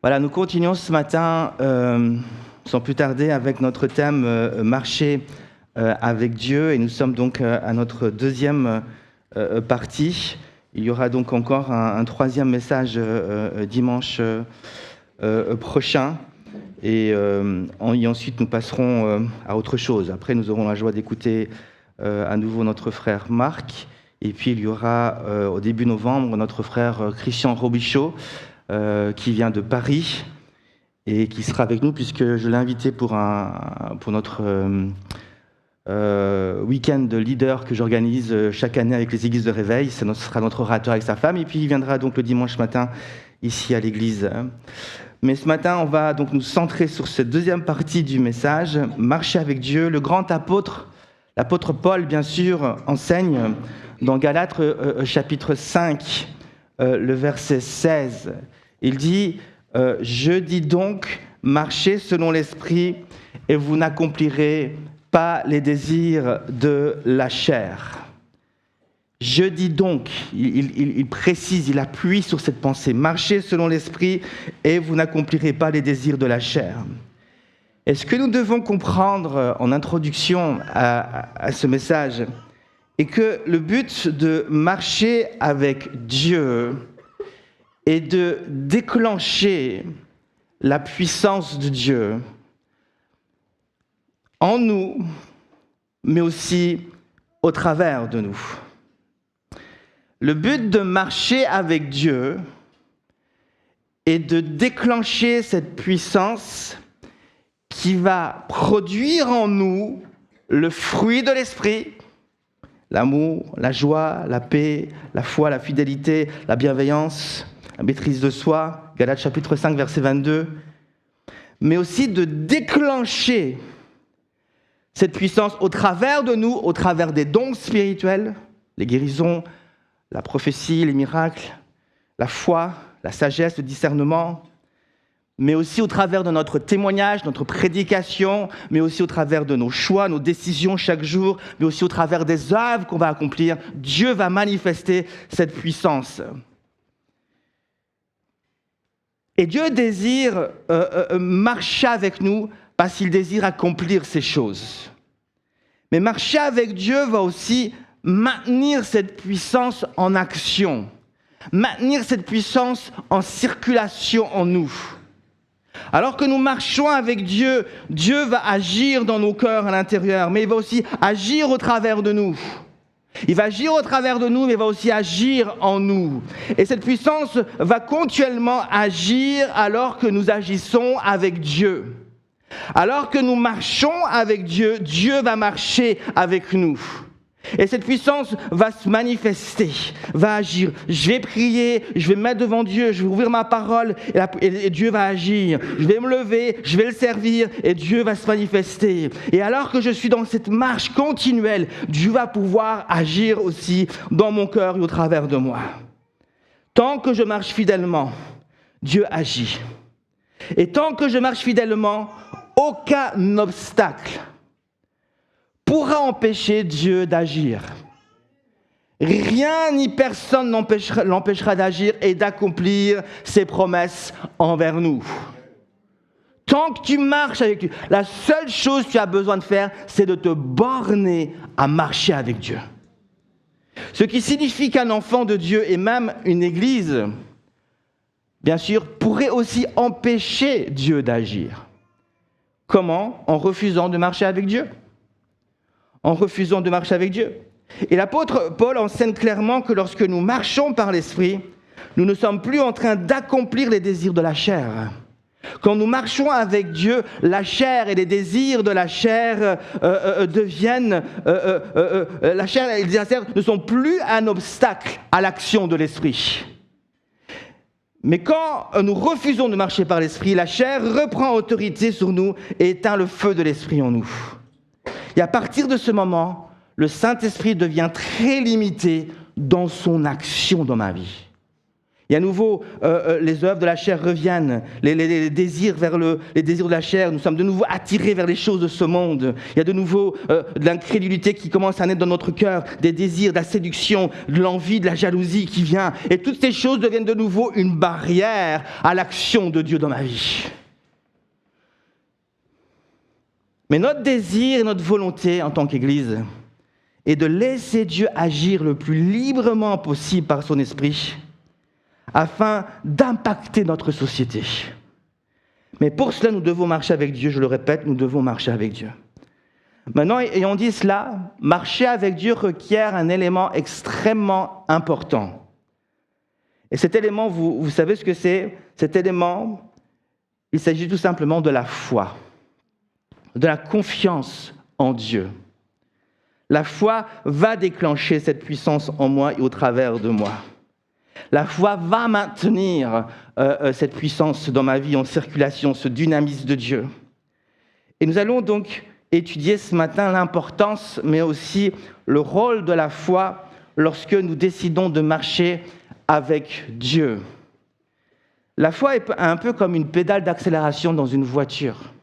Voilà, nous continuons ce matin, sans plus tarder, avec notre thème « Marcher avec Dieu ». Et nous sommes donc à notre deuxième partie. Il y aura donc encore un troisième message dimanche prochain. Et ensuite, nous passerons à autre chose. Après, nous aurons la joie d'écouter à nouveau notre frère Marc. Et puis, il y aura au début novembre notre frère Christian Robichaud, qui vient de Paris et qui sera avec nous puisque je l'ai invité pour notre week-end de leader que j'organise chaque année avec les églises de réveil. Ce sera notre orateur avec sa femme et puis il viendra donc le dimanche matin ici à l'église. Mais ce matin, on va donc nous centrer sur cette deuxième partie du message, marcher avec Dieu. Le grand apôtre, l'apôtre Paul, bien sûr, enseigne dans Galates chapitre 5, le verset 16. Il dit « Je dis donc, marchez selon l'esprit et vous n'accomplirez pas les désirs de la chair. » Je dis donc, il précise, il appuie sur cette pensée, marchez selon l'esprit et vous n'accomplirez pas les désirs de la chair. Et ce que nous devons comprendre en introduction à ce message est que le but de marcher avec Dieu est de déclencher la puissance de Dieu en nous, mais aussi au travers de nous. Le but de marcher avec Dieu est de déclencher cette puissance qui va produire en nous le fruit de l'esprit, l'amour, la joie, la paix, la foi, la fidélité, la bienveillance, la maîtrise de soi, Galates chapitre 5, verset 22, mais aussi de déclencher cette puissance au travers de nous, au travers des dons spirituels, les guérisons, la prophétie, les miracles, la foi, la sagesse, le discernement, mais aussi au travers de notre témoignage, notre prédication, mais aussi au travers de nos choix, nos décisions chaque jour, mais aussi au travers des œuvres qu'on va accomplir. Dieu va manifester cette puissance. Et Dieu désire marcher avec nous parce qu'il désire accomplir ces choses. Mais marcher avec Dieu va aussi maintenir cette puissance en action, maintenir cette puissance en circulation en nous. Alors que nous marchons avec Dieu, Dieu va agir dans nos cœurs à l'intérieur, mais il va aussi agir au travers de nous. Il va agir au travers de nous, mais il va aussi agir en nous. Et cette puissance va continuellement agir alors que nous agissons avec Dieu. Alors que nous marchons avec Dieu, Dieu va marcher avec nous. Et cette puissance va se manifester, va agir. Je vais prier, je vais me mettre devant Dieu, je vais ouvrir ma parole et Dieu va agir. Je vais me lever, je vais le servir et Dieu va se manifester. Et alors que je suis dans cette marche continuelle, Dieu va pouvoir agir aussi dans mon cœur et au travers de moi. Tant que je marche fidèlement, Dieu agit. Et tant que je marche fidèlement, aucun obstacle pourra empêcher Dieu d'agir. Rien ni personne l'empêchera d'agir et d'accomplir ses promesses envers nous. Tant que tu marches avec Dieu, la seule chose que tu as besoin de faire, c'est de te borner à marcher avec Dieu. Ce qui signifie qu'un enfant de Dieu et même une église, bien sûr, pourrait aussi empêcher Dieu d'agir. Comment ? En refusant de marcher avec Dieu. En refusant de marcher avec Dieu. Et l'apôtre Paul enseigne clairement que lorsque nous marchons par l'esprit, nous ne sommes plus en train d'accomplir les désirs de la chair. Quand nous marchons avec Dieu, la chair et les désirs de la chair deviennent... la chair et les désirs de la chair ne sont plus un obstacle à l'action de l'esprit. Mais quand nous refusons de marcher par l'esprit, la chair reprend autorité sur nous et éteint le feu de l'esprit en nous. Et à partir de ce moment, le Saint-Esprit devient très limité dans son action dans ma vie. Et à nouveau, les œuvres de la chair reviennent, les désirs les désirs de la chair, nous sommes de nouveau attirés vers les choses de ce monde. Il y a de nouveau de l'incrédulité qui commence à naître dans notre cœur, des désirs, de la séduction, de l'envie, de la jalousie qui vient. Et toutes ces choses deviennent de nouveau une barrière à l'action de Dieu dans ma vie. Mais notre désir et notre volonté en tant qu'Église est de laisser Dieu agir le plus librement possible par son esprit, afin d'impacter notre société. Mais pour cela, nous devons marcher avec Dieu, je le répète, nous devons marcher avec Dieu. Maintenant, ayant dit cela, marcher avec Dieu requiert un élément extrêmement important. Et cet élément, vous savez ce que c'est? Cet élément, il s'agit tout simplement de la foi, de la confiance en Dieu. La foi va déclencher cette puissance en moi et au travers de moi. La foi va maintenir cette puissance dans ma vie en circulation, ce dynamisme de Dieu. Et nous allons donc étudier ce matin l'importance, mais aussi le rôle de la foi lorsque nous décidons de marcher avec Dieu. La foi est un peu comme une pédale d'accélération dans une voiture.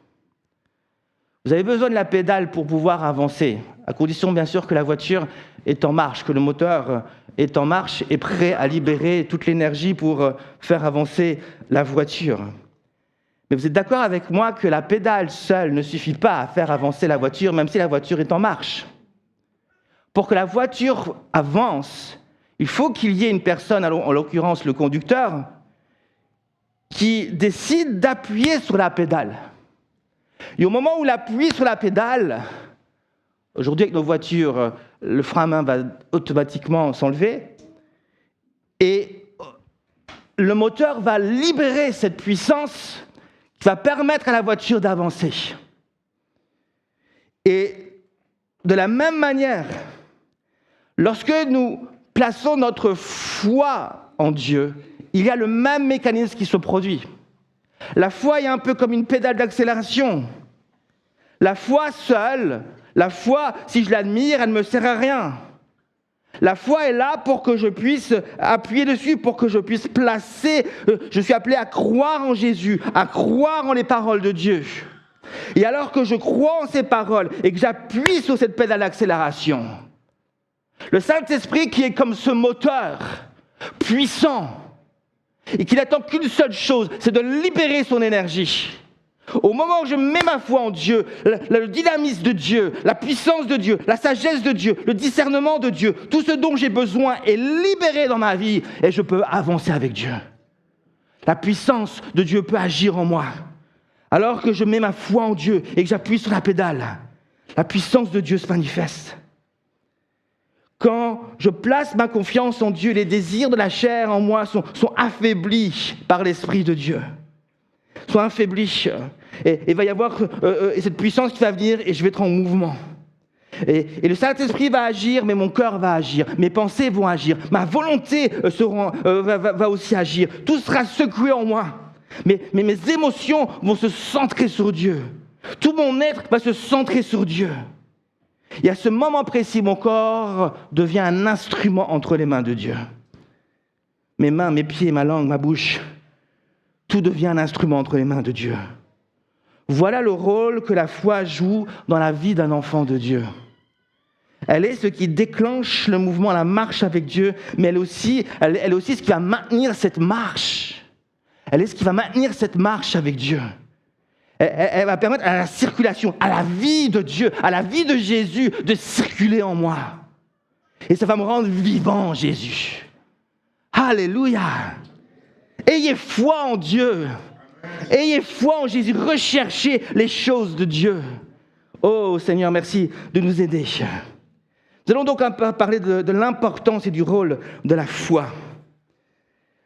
Vous avez besoin de la pédale pour pouvoir avancer, à condition bien sûr que la voiture est en marche, que le moteur est en marche et prêt à libérer toute l'énergie pour faire avancer la voiture. Mais vous êtes d'accord avec moi que la pédale seule ne suffit pas à faire avancer la voiture, même si la voiture est en marche. Pour que la voiture avance, il faut qu'il y ait une personne, en l'occurrence le conducteur, qui décide d'appuyer sur la pédale. Et au moment où il appuie sur la pédale, aujourd'hui avec nos voitures, le frein à main va automatiquement s'enlever et le moteur va libérer cette puissance qui va permettre à la voiture d'avancer. Et de la même manière, lorsque nous plaçons notre foi en Dieu, il y a le même mécanisme qui se produit. La foi est un peu comme une pédale d'accélération. La foi seule, la foi, si je l'admire, elle ne me sert à rien. La foi est là pour que je puisse appuyer dessus, pour que je puisse placer. Je suis appelé à croire en Jésus, à croire en les paroles de Dieu. Et alors que je crois en ces paroles et que j'appuie sur cette pédale d'accélération, le Saint-Esprit qui est comme ce moteur puissant, et qu'il n'attend qu'une seule chose, c'est de libérer son énergie. Au moment où je mets ma foi en Dieu, le dynamisme de Dieu, la puissance de Dieu, la sagesse de Dieu, le discernement de Dieu, tout ce dont j'ai besoin est libéré dans ma vie et je peux avancer avec Dieu. La puissance de Dieu peut agir en moi. Alors que je mets ma foi en Dieu et que j'appuie sur la pédale, la puissance de Dieu se manifeste. Quand je place ma confiance en Dieu, les désirs de la chair en moi sont affaiblis par l'Esprit de Dieu. Sont affaiblis. Et il va y avoir cette puissance qui va venir et je vais être en mouvement. Et le Saint-Esprit va agir, mais mon cœur va agir. Mes pensées vont agir. Ma volonté va aussi agir. Tout sera secoué en moi. Mais mes émotions vont se centrer sur Dieu. Tout mon être va se centrer sur Dieu. Et à ce moment précis, mon corps devient un instrument entre les mains de Dieu. Mes mains, mes pieds, ma langue, ma bouche, tout devient un instrument entre les mains de Dieu. Voilà le rôle que la foi joue dans la vie d'un enfant de Dieu. Elle est ce qui déclenche le mouvement, la marche avec Dieu, mais elle est aussi ce qui va maintenir cette marche. Elle est ce qui va maintenir cette marche avec Dieu. Elle va permettre à la circulation, à la vie de Dieu, à la vie de Jésus de circuler en moi. Et ça va me rendre vivant, Jésus. Alléluia. Ayez foi en Dieu. Ayez foi en Jésus. Recherchez les choses de Dieu. Oh Seigneur, merci de nous aider. Nous allons donc parler de l'importance et du rôle de la foi.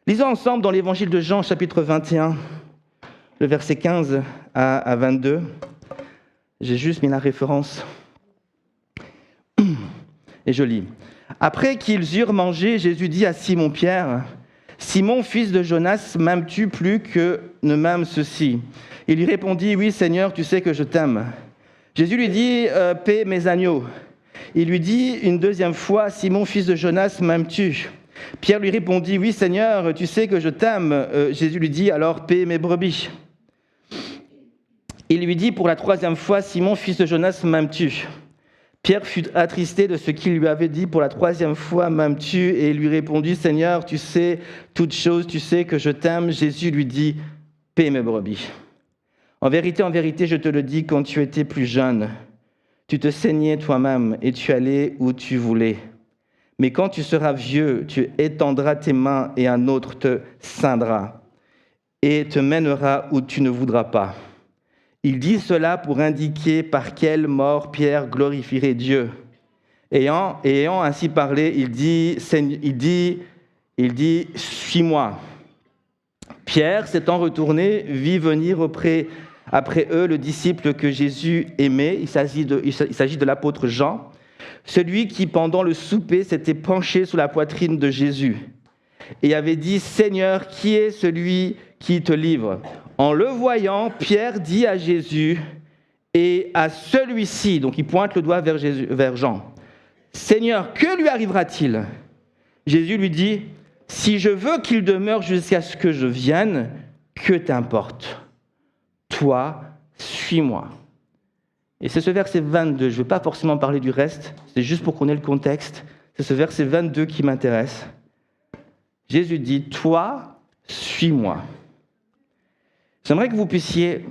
Lisons ensemble dans l'évangile de Jean, chapitre 21, le verset 15 à 22. J'ai juste mis la référence. Et je lis. Après qu'ils eurent mangé, Jésus dit à Simon-Pierre, « Simon, fils de Jonas, m'aimes-tu plus que ne m'aiment ceux-ci » Il lui répondit, « Oui, Seigneur, tu sais que je t'aime. » Jésus lui dit, « Paie mes agneaux. » Il lui dit une deuxième fois, « Simon, fils de Jonas, m'aimes-tu » Pierre lui répondit, « Oui, Seigneur, tu sais que je t'aime. » Jésus lui dit, « Alors paie mes brebis. » Il lui dit pour la 3e fois, « Simon, fils de Jonas, m'aimes-tu » Pierre fut attristé de ce qu'il lui avait dit pour la 3e fois, « M'aimes-tu » Et il lui répondit, « Seigneur, tu sais toutes choses, tu sais que je t'aime. » Jésus lui dit, « Paie mes brebis. En vérité, je te le dis, quand tu étais plus jeune, tu te saignais toi-même et tu allais où tu voulais. Mais quand tu seras vieux, tu étendras tes mains et un autre te ceindra et te mènera où tu ne voudras pas. » Il dit cela pour indiquer par quelle mort Pierre glorifierait Dieu. Ayant ainsi parlé, il dit, « Suis-moi. » Pierre, s'étant retourné, vit venir après eux le disciple que Jésus aimait. Il s'agit de l'apôtre Jean, celui qui, pendant le souper, s'était penché sous la poitrine de Jésus et avait dit, « Seigneur, qui est celui qui te livre ?» En le voyant, Pierre dit à Jésus et à celui-ci, donc il pointe le doigt vers Jean, « Seigneur, que lui arrivera-t-il » Jésus lui dit, « Si je veux qu'il demeure jusqu'à ce que je vienne, que t'importe ? Toi, suis-moi. » Et c'est ce verset 22, je ne vais pas forcément parler du reste, c'est juste pour qu'on ait le contexte, c'est ce verset 22 qui m'intéresse. Jésus dit, « Toi, suis-moi. » J'aimerais que vous puissiez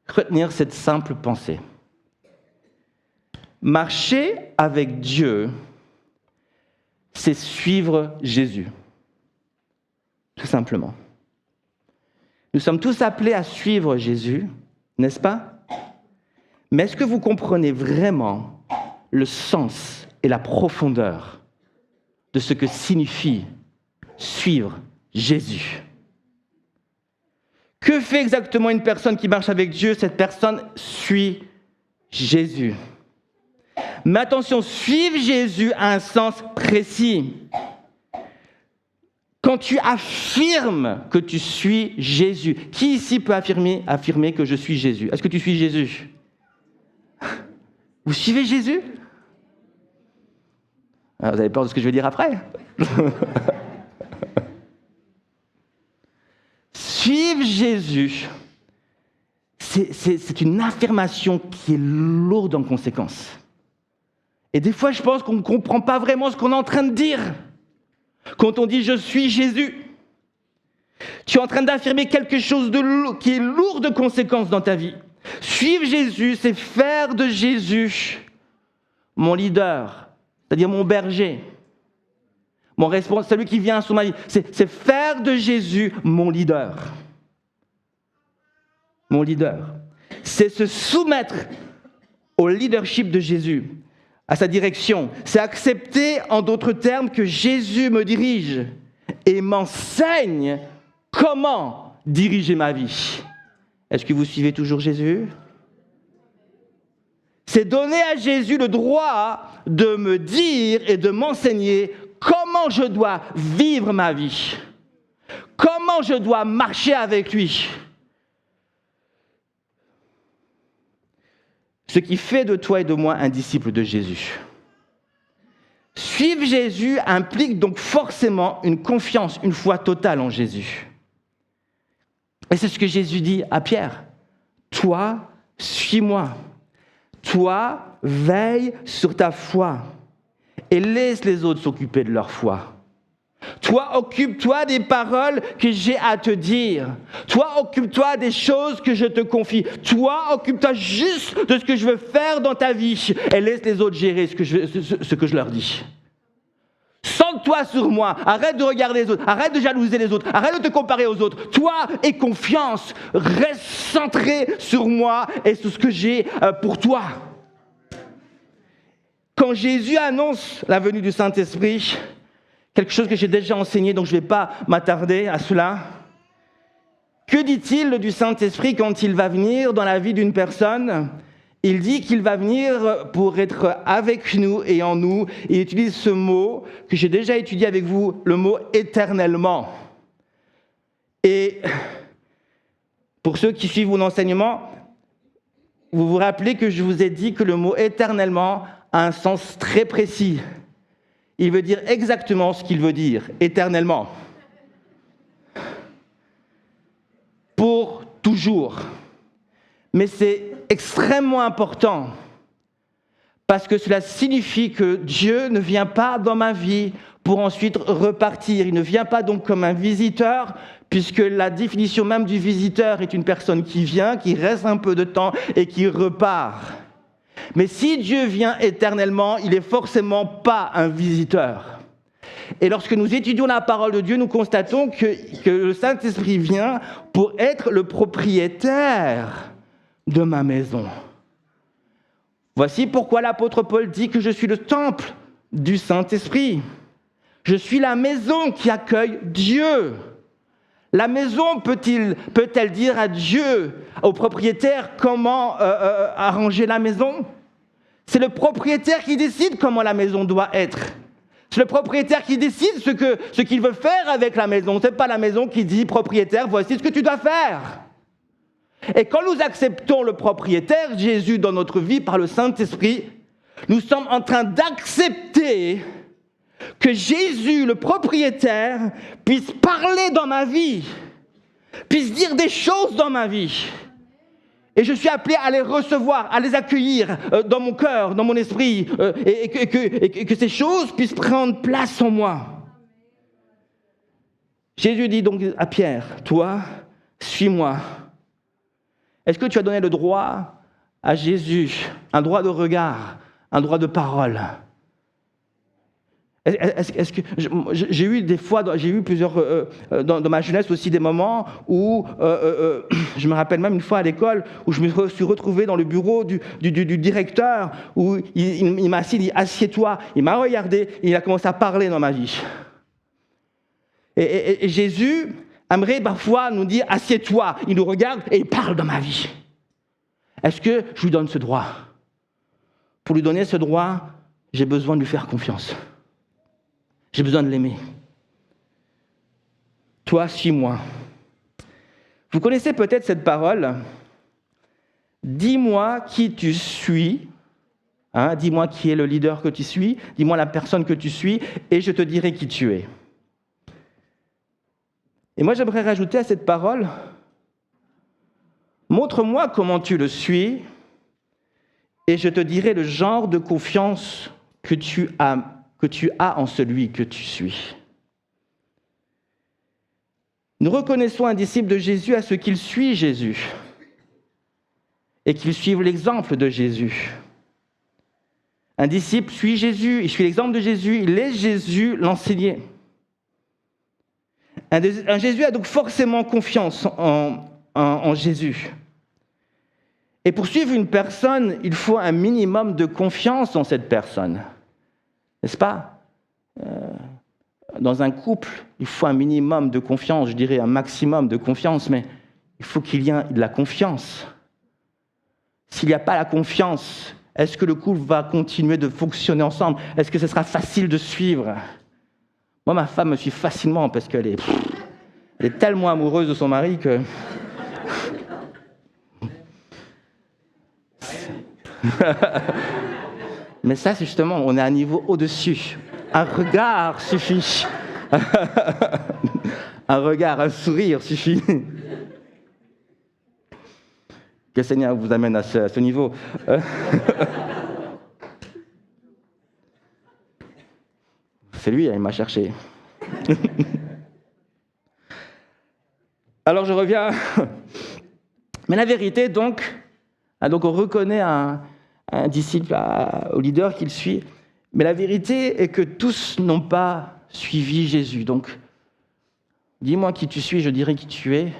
retenir cette simple pensée. Marcher avec Dieu, c'est suivre Jésus. Tout simplement. Nous sommes tous appelés à suivre Jésus, n'est-ce pas ? Mais est-ce que vous comprenez vraiment le sens et la profondeur de ce que signifie suivre Jésus ? Que fait exactement une personne qui marche avec Dieu ? Cette personne suit Jésus. Mais attention, suivre Jésus a un sens précis. Quand tu affirmes que tu suis Jésus, qui ici peut affirmer que je suis Jésus ? Est-ce que tu suis Jésus ? Vous suivez Jésus ? Alors, vous avez peur de ce que je vais dire après ? Suivre Jésus, c'est une affirmation qui est lourde en conséquences. Et des fois, je pense qu'on ne comprend pas vraiment ce qu'on est en train de dire. Quand on dit « je suis Jésus », tu es en train d'affirmer quelque chose qui est lourd de conséquences dans ta vie. Suivre Jésus, c'est faire de Jésus mon leader, c'est-à-dire mon berger, mon responsable, celui qui vient sous ma vie. C'est faire de Jésus mon leader. Mon leader. C'est se soumettre au leadership de Jésus, à sa direction. C'est accepter, en d'autres termes, que Jésus me dirige et m'enseigne comment diriger ma vie. Est-ce que vous suivez toujours Jésus ? C'est donner à Jésus le droit de me dire et de m'enseigner comment je dois vivre ma vie, comment je dois marcher avec lui. Ce qui fait de toi et de moi un disciple de Jésus. Suivre Jésus implique donc forcément une confiance, une foi totale en Jésus. Et c'est ce que Jésus dit à Pierre. Toi, suis-moi. Toi, veille sur ta foi et laisse les autres s'occuper de leur foi. Toi, occupe-toi des paroles que j'ai à te dire. Toi, occupe-toi des choses que je te confie. Toi, occupe-toi juste de ce que je veux faire dans ta vie et laisse les autres gérer ce que je leur dis. Centre-toi sur moi. Arrête de regarder les autres. Arrête de jalouser les autres. Arrête de te comparer aux autres. Toi, aie confiance. Reste centré sur moi et sur ce que j'ai pour toi. Quand Jésus annonce la venue du Saint-Esprit, quelque chose que j'ai déjà enseigné, donc je ne vais pas m'attarder à cela. Que dit-il du Saint-Esprit quand il va venir dans la vie d'une personne ? Il dit qu'il va venir pour être avec nous et en nous. Il utilise ce mot que j'ai déjà étudié avec vous, le mot « éternellement ». Et pour ceux qui suivent mon enseignement, vous vous rappelez que je vous ai dit que le mot « éternellement » a un sens très précis. il veut dire exactement ce qu'il veut dire, éternellement. Pour toujours. Mais c'est extrêmement important parce que cela signifie que Dieu ne vient pas dans ma vie pour ensuite repartir. Il ne vient pas donc comme un visiteur, puisque la définition même du visiteur est une personne qui vient, qui reste un peu de temps et qui repart. Mais si Dieu vient éternellement, il n'est forcément pas un visiteur. Et lorsque nous étudions la parole de Dieu, nous constatons que le Saint-Esprit vient pour être le propriétaire de ma maison. Voici pourquoi l'apôtre Paul dit que je suis le temple du Saint-Esprit. Je suis la maison qui accueille Dieu. La maison peut-elle dire à Dieu, au propriétaire, comment arranger la maison? C'est le propriétaire qui décide comment la maison doit être. C'est le propriétaire qui décide ce qu'il veut faire avec la maison. Ce n'est pas la maison qui dit, propriétaire, voici ce que tu dois faire. Et quand nous acceptons le propriétaire, Jésus, dans notre vie, par le Saint-Esprit, nous sommes en train d'accepter que Jésus, le propriétaire, puisse parler dans ma vie, puisse dire des choses dans ma vie. Et je suis appelé à les recevoir, à les accueillir dans mon cœur, dans mon esprit, et que ces choses puissent prendre place en moi. Jésus dit donc à Pierre, toi, suis-moi. Est-ce que tu as donné le droit à Jésus, un droit de regard, un droit de parole? Est-ce que j'ai eu des fois, j'ai eu plusieurs dans ma jeunesse aussi des moments où je me rappelle même une fois à l'école où je me suis retrouvé dans le bureau du directeur où il m'a assis, il dit assieds-toi, il m'a regardé et il a commencé à parler dans ma vie. Et Jésus aimerait parfois nous dire assieds-toi, il nous regarde et il parle dans ma vie. Est-ce que je lui donne ce droit? Pour lui donner ce droit, j'ai besoin de lui faire confiance. J'ai besoin de l'aimer. Toi, suis-moi. Vous connaissez peut-être cette parole. Dis-moi qui tu suis. Dis-moi qui est le leader que tu suis. Dis-moi la personne que tu suis et je te dirai qui tu es. Et moi, j'aimerais rajouter à cette parole, montre-moi comment tu le suis et je te dirai le genre de confiance que tu as en celui que tu suis. Nous reconnaissons un disciple de Jésus à ce qu'il suit Jésus et qu'il suive l'exemple de Jésus. Un disciple suit Jésus, il suit l'exemple de Jésus, il laisse Jésus l'enseigner. Un Jésus a donc forcément confiance en Jésus. Et pour suivre une personne, il faut un minimum de confiance en cette personne. N'est-ce pas? Dans un couple, il faut un minimum de confiance, je dirais un maximum de confiance, mais il faut qu'il y ait de la confiance. S'il n'y a pas la confiance, est-ce que le couple va continuer de fonctionner ensemble? Est-ce que ce sera facile de suivre? Moi, ma femme me suit facilement parce qu'elle est tellement amoureuse de son mari que... Mais ça, c'est justement, on est à un niveau au-dessus. Un regard suffit. Un regard, un sourire suffit. Que le Seigneur vous amène à ce niveau. C'est lui, il m'a cherché. Alors je reviens. Mais la vérité, donc on reconnaît un disciple au leader qu'il suit. Mais la vérité est que tous n'ont pas suivi Jésus. Donc, dis-moi qui tu suis, je dirai qui tu es.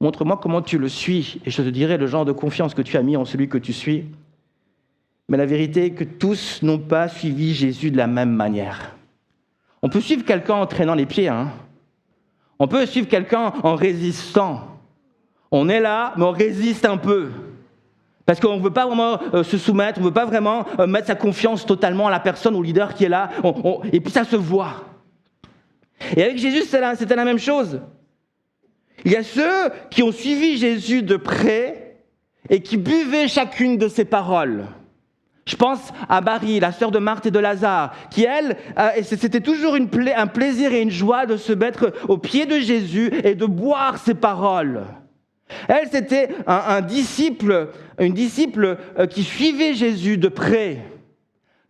Montre-moi comment tu le suis, et je te dirai le genre de confiance que tu as mis en celui que tu suis. Mais la vérité est que tous n'ont pas suivi Jésus de la même manière. On peut suivre quelqu'un en traînant les pieds. On peut suivre quelqu'un en résistant. On est là, mais on résiste un peu. Parce qu'on ne veut pas vraiment se soumettre, on ne veut pas vraiment mettre sa confiance totalement à la personne, au leader qui est là. Et puis ça se voit. Et avec Jésus, c'était la même chose. Il y a ceux qui ont suivi Jésus de près et qui buvaient chacune de ses paroles. Je pense à Marie, la sœur de Marthe et de Lazare, qui elle, c'était toujours un plaisir et une joie de se mettre aux pieds de Jésus et de boire ses paroles. Elle, c'était une disciple qui suivait Jésus de près.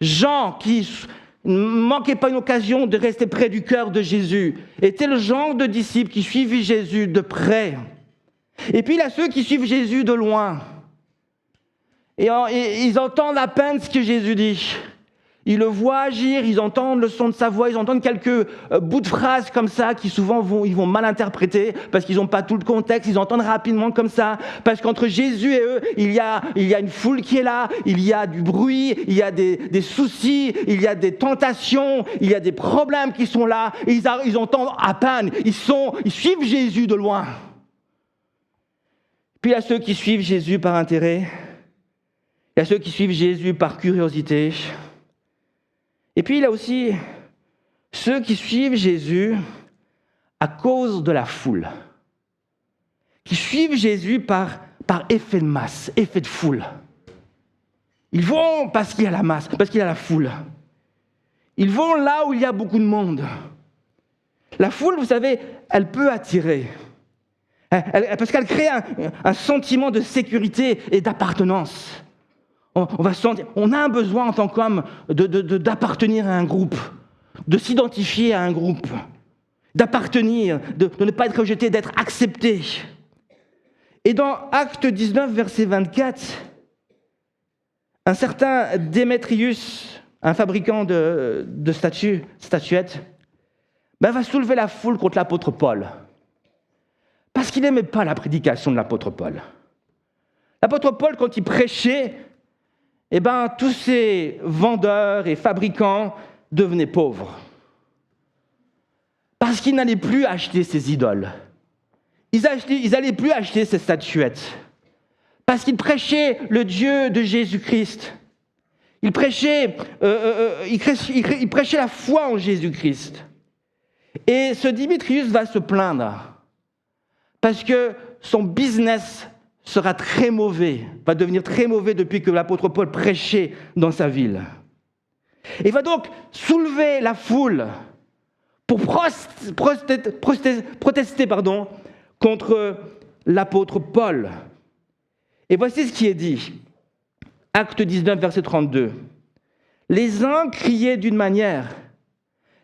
Jean, qui ne manquait pas une occasion de rester près du cœur de Jésus, était le genre de disciple qui suivait Jésus de près. Et puis il y a ceux qui suivent Jésus de loin. Et ils entendent à peine ce que Jésus dit. Ils le voient agir, ils entendent le son de sa voix, ils entendent quelques bouts de phrases comme ça qui souvent ils vont mal interpréter parce qu'ils n'ont pas tout le contexte, ils entendent rapidement comme ça. Parce qu'entre Jésus et eux, il y a une foule qui est là, il y a du bruit, il y a des soucis, il y a des tentations, il y a des problèmes qui sont là. Ils entendent à peine, ils suivent Jésus de loin. Puis il y a ceux qui suivent Jésus par intérêt. Il y a ceux qui suivent Jésus par curiosité. Et puis il y a aussi ceux qui suivent Jésus à cause de la foule. Qui suivent Jésus par effet de masse, effet de foule. Ils vont parce qu'il y a la masse, parce qu'il y a la foule. Ils vont là où il y a beaucoup de monde. La foule, vous savez, elle peut attirer. Parce qu'elle crée un sentiment de sécurité et d'appartenance. On a un besoin en tant qu'homme d'appartenir à un groupe, de s'identifier à un groupe, d'appartenir, de ne pas être rejeté, d'être accepté. Et dans Actes 19, verset 24, un certain Démétrius, un fabricant de statuettes, va soulever la foule contre l'apôtre Paul. Parce qu'il n'aimait pas la prédication de l'apôtre Paul. L'apôtre Paul, quand il prêchait, tous ces vendeurs et fabricants devenaient pauvres. Parce qu'ils n'allaient plus acheter ces idoles. Ils n'allaient plus acheter ces statuettes. Parce qu'ils prêchaient le Dieu de Jésus-Christ. Ils prêchaient la foi en Jésus-Christ. Et ce Démétrius va se plaindre. Parce que son business sera très mauvais, va devenir très mauvais depuis que l'apôtre Paul prêchait dans sa ville. Il va donc soulever la foule pour protester contre l'apôtre Paul. Et voici ce qui est dit. Acte 19, verset 32. Les uns criaient d'une manière,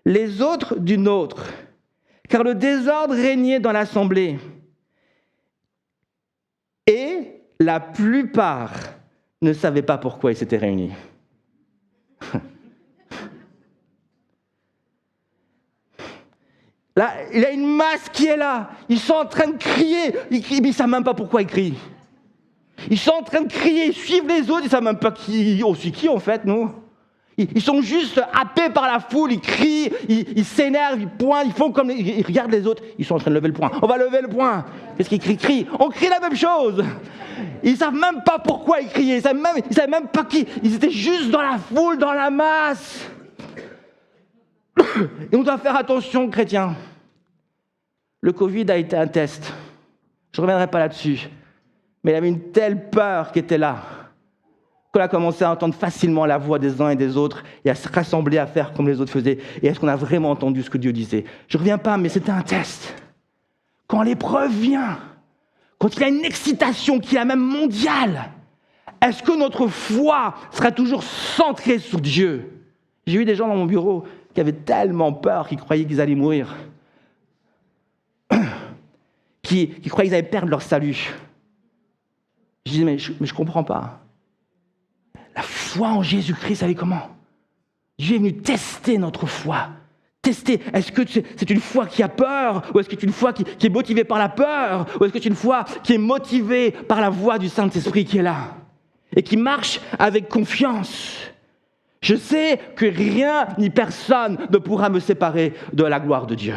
les autres d'une autre, car le désordre régnait dans l'assemblée. Et la plupart ne savaient pas pourquoi ils s'étaient réunis. Là, il y a une masse qui est là. Ils sont en train de crier. Ils crient, mais ils ne savent même pas pourquoi ils crient. Ils sont en train de crier, ils suivent les autres. Ils ne savent même pas qui en fait, nous. Ils sont juste happés par la foule, ils crient, ils s'énervent, ils pointent, ils font comme... Ils regardent les autres, ils sont en train de lever le poing. On va lever le poing. Qu'est-ce qu'ils crient? On crie la même chose. Ils ne savent même pas pourquoi ils criaient, ils ne savaient même pas qui. Ils étaient juste dans la foule, dans la masse. Et on doit faire attention, chrétiens. Le Covid a été un test. Je ne reviendrai pas là-dessus. Mais il y avait une telle peur qui était là, qu'on a commencé à entendre facilement la voix des uns et des autres et à se rassembler à faire comme les autres faisaient. Et est-ce qu'on a vraiment entendu ce que Dieu disait? Je ne reviens pas, mais c'était un test. Quand l'épreuve vient, quand il y a une excitation qui est même mondiale, est-ce que notre foi sera toujours centrée sur Dieu? J'ai eu des gens dans mon bureau qui avaient tellement peur qu'ils croyaient qu'ils allaient mourir, qui croyaient qu'ils allaient perdre leur salut. Je disais, mais je ne comprends pas. La foi en Jésus-Christ, savez comment? Dieu est venu tester notre foi. Tester, est-ce que c'est une foi qui a peur? Ou est-ce que c'est une foi qui est motivée par la peur? Ou est-ce que c'est une foi qui est motivée par la voix du Saint-Esprit qui est là? Et qui marche avec confiance. Je sais que rien ni personne ne pourra me séparer de la gloire de Dieu.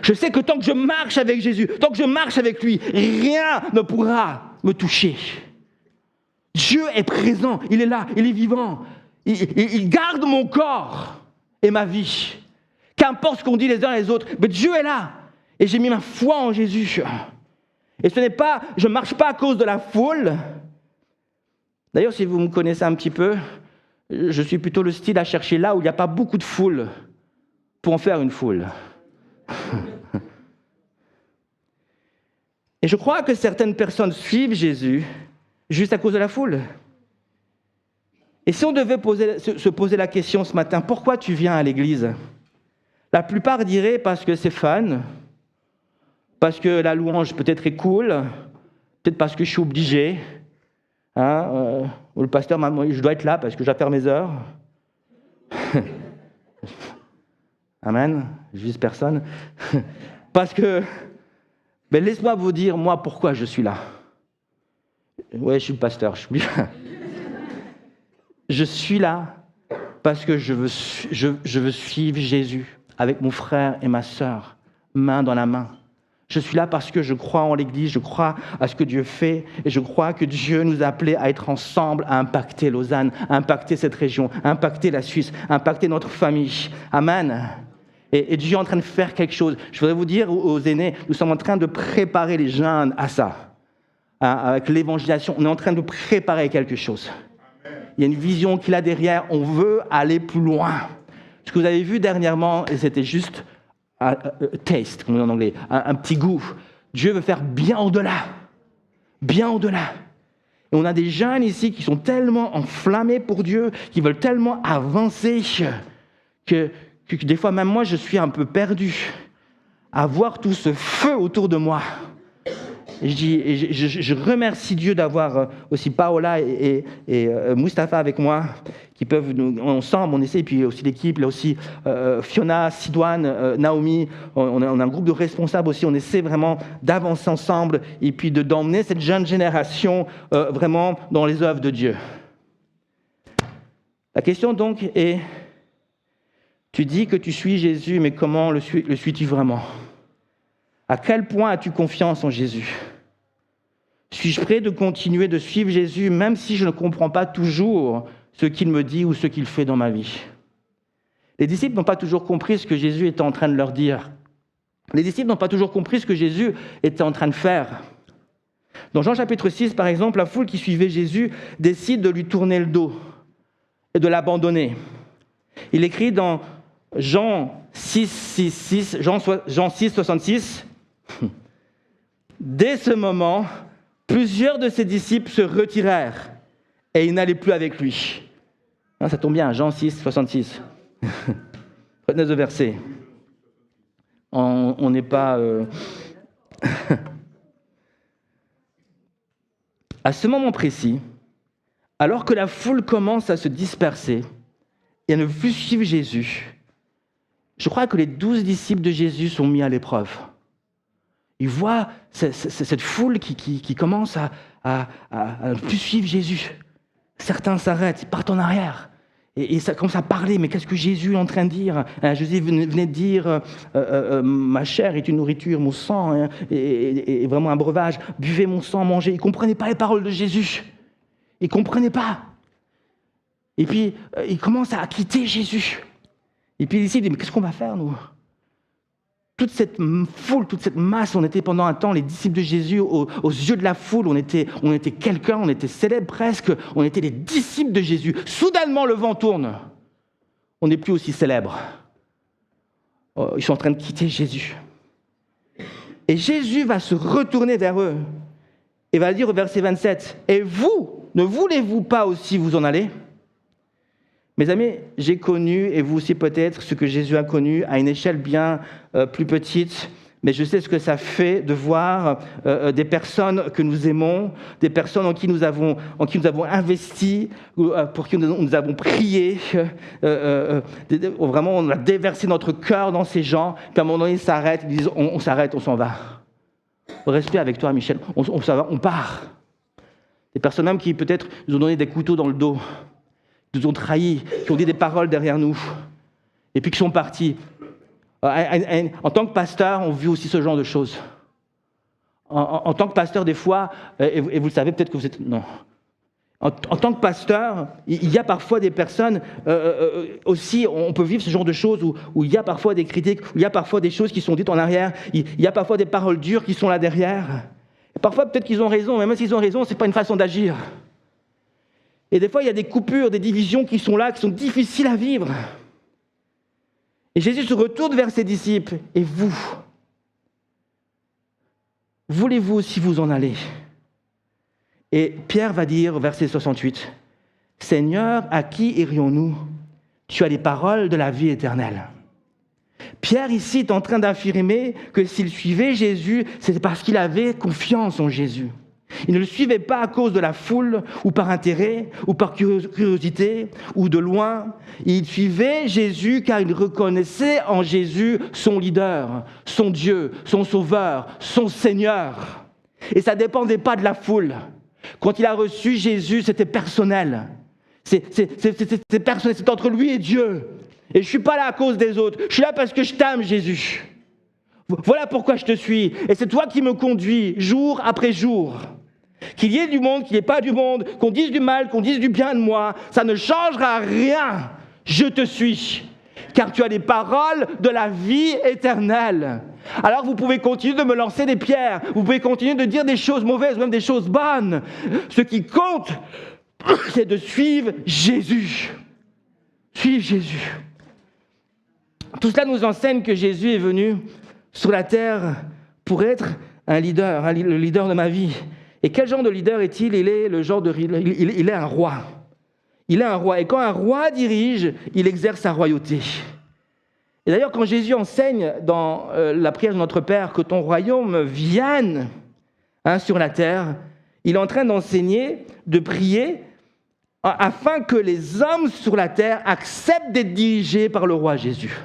Je sais que tant que je marche avec Jésus, tant que je marche avec lui, rien ne pourra me toucher. Dieu est présent, il est là, il est vivant. Il garde mon corps et ma vie. Qu'importe ce qu'on dit les uns et les autres, mais Dieu est là. Et j'ai mis ma foi en Jésus. Et ce n'est pas, je ne marche pas à cause de la foule. D'ailleurs, si vous me connaissez un petit peu, je suis plutôt le style à chercher là où il n'y a pas beaucoup de foule pour en faire une foule. Et je crois que certaines personnes suivent Jésus juste à cause de la foule. Et si on devait se poser la question ce matin, pourquoi tu viens à l'église? La plupart diraient parce que c'est fun, parce que la louange peut-être est cool, peut-être parce que je suis obligé, ou le pasteur m'a dit je dois être là parce que je dois faire mes heures. Amen, je vise personne. Parce que, mais laisse-moi vous dire, moi, pourquoi je suis là. Ouais, je suis le pasteur, je suis obligé. Je suis là parce que je veux suivre Jésus avec mon frère et ma sœur, main dans la main. Je suis là parce que je crois en l'Église, je crois à ce que Dieu fait et je crois que Dieu nous a appelés à être ensemble, à impacter Lausanne, à impacter cette région, à impacter la Suisse, à impacter notre famille. Amen. Et Dieu est en train de faire quelque chose. Je voudrais vous dire aux aînés, nous sommes en train de préparer les jeunes à ça. Avec l'évangélisation, on est en train de préparer quelque chose. Il y a une vision qu'il a derrière, on veut aller plus loin. Ce que vous avez vu dernièrement, et c'était juste taste, comme on dit en anglais, un petit goût. Dieu veut faire bien au-delà. Bien au-delà. Et on a des jeunes ici qui sont tellement enflammés pour Dieu, qui veulent tellement avancer, que des fois, même moi, je suis un peu perdu à voir tout ce feu autour de moi. Et je remercie Dieu d'avoir aussi Paola et Mustapha avec moi, qui peuvent, ensemble, on essaie, et puis aussi l'équipe, là aussi Fiona, Sidoine, Naomi, on a un groupe de responsables aussi, on essaie vraiment d'avancer ensemble, et puis d'emmener cette jeune génération vraiment dans les œuvres de Dieu. La question donc est, tu dis que tu suis Jésus, mais comment le suis-tu vraiment ? À quel point as-tu confiance en Jésus ? Suis-je prêt de continuer de suivre Jésus, même si je ne comprends pas toujours ce qu'il me dit ou ce qu'il fait dans ma vie ? Les disciples n'ont pas toujours compris ce que Jésus était en train de leur dire. Les disciples n'ont pas toujours compris ce que Jésus était en train de faire. Dans Jean chapitre 6, par exemple, la foule qui suivait Jésus décide de lui tourner le dos et de l'abandonner. Il écrit dans Jean 6, 66, dès ce moment, plusieurs de ses disciples se retirèrent et ils n'allaient plus avec lui. Ça tombe bien, Jean 6, 66. Retenez ce verset. On n'est pas... À ce moment précis, alors que la foule commence à se disperser et à ne plus suivre Jésus, je crois que les 12 disciples de Jésus sont mis à l'épreuve. Ils voient cette foule qui commence à ne plus suivre Jésus. Certains s'arrêtent, ils partent en arrière. Et ça commence à parler, mais qu'est-ce que Jésus est en train de dire ? Jésus venait de dire, ma chair est une nourriture, mon sang est vraiment un breuvage, buvez mon sang, mangez. Ils ne comprenaient pas les paroles de Jésus. Ils ne comprenaient pas. Et puis, ils commencent à quitter Jésus. Et puis, ils disent, mais qu'est-ce qu'on va faire, nous ? Toute cette foule, toute cette masse, on était pendant un temps les disciples de Jésus, aux yeux de la foule, on était quelqu'un, on était célèbre presque, on était les disciples de Jésus. Soudainement, le vent tourne. On n'est plus aussi célèbre. Ils sont en train de quitter Jésus. Et Jésus va se retourner vers eux et va dire au verset 27, « Et vous, ne voulez-vous pas aussi vous en aller ?» Mes amis, j'ai connu, et vous aussi peut-être, ce que Jésus a connu à une échelle bien plus petite, mais je sais ce que ça fait de voir des personnes que nous aimons, des personnes en qui nous avons investi, pour qui nous avons prié, vraiment on a déversé notre cœur dans ces gens, puis à un moment donné ils s'arrêtent, ils disent on s'arrête, on s'en va. Restez avec toi Michel, on s'en va, on part. Des personnes même qui peut-être nous ont donné des couteaux dans le dos, nous ont trahis, qui ont dit des paroles derrière nous, et puis qui sont partis. En tant que pasteur, on vit aussi ce genre de choses. En tant que pasteur, des fois, et vous le savez, peut-être que vous êtes... Non. En tant que pasteur, il y a parfois des personnes, aussi, on peut vivre ce genre de choses où il y a parfois des critiques, où il y a parfois des choses qui sont dites en arrière, il y a parfois des paroles dures qui sont là derrière. Et parfois, peut-être qu'ils ont raison, mais même s'ils ont raison, ce n'est pas une façon d'agir. Et des fois, il y a des coupures, des divisions qui sont là, qui sont difficiles à vivre. Et Jésus se retourne vers ses disciples. Et vous, voulez-vous aussi vous en aller? Et Pierre va dire, au verset 68, « Seigneur, à qui irions-nous? Tu as les paroles de la vie éternelle. » Pierre ici est en train d'affirmer que s'il suivait Jésus, c'est parce qu'il avait confiance en Jésus. Il ne le suivait pas à cause de la foule, ou par intérêt, ou par curiosité, ou de loin. Il suivait Jésus car il reconnaissait en Jésus son leader, son Dieu, son sauveur, son Seigneur. Et ça ne dépendait pas de la foule. Quand il a reçu Jésus, c'était personnel. C'est personnel, c'est entre lui et Dieu. Et je ne suis pas là à cause des autres. Je suis là parce que je t'aime, Jésus. Voilà pourquoi je te suis. Et c'est toi qui me conduis jour après jour. Qu'il y ait du monde, qu'il n'y ait pas du monde, qu'on dise du mal, qu'on dise du bien de moi, ça ne changera rien. Je te suis. Car tu as les paroles de la vie éternelle. Alors vous pouvez continuer de me lancer des pierres. Vous pouvez continuer de dire des choses mauvaises, même des choses bonnes. Ce qui compte, c'est de suivre Jésus. Suivre Jésus. Tout cela nous enseigne que Jésus est venu sur la terre pour être un leader, le leader de ma vie. Et quel genre de leader est-il? Il est un roi. Il est un roi. Et quand un roi dirige, il exerce sa royauté. Et d'ailleurs, quand Jésus enseigne dans la prière de notre Père que ton royaume vienne sur la terre, il est en train d'enseigner, de prier, afin que les hommes sur la terre acceptent d'être dirigés par le roi Jésus.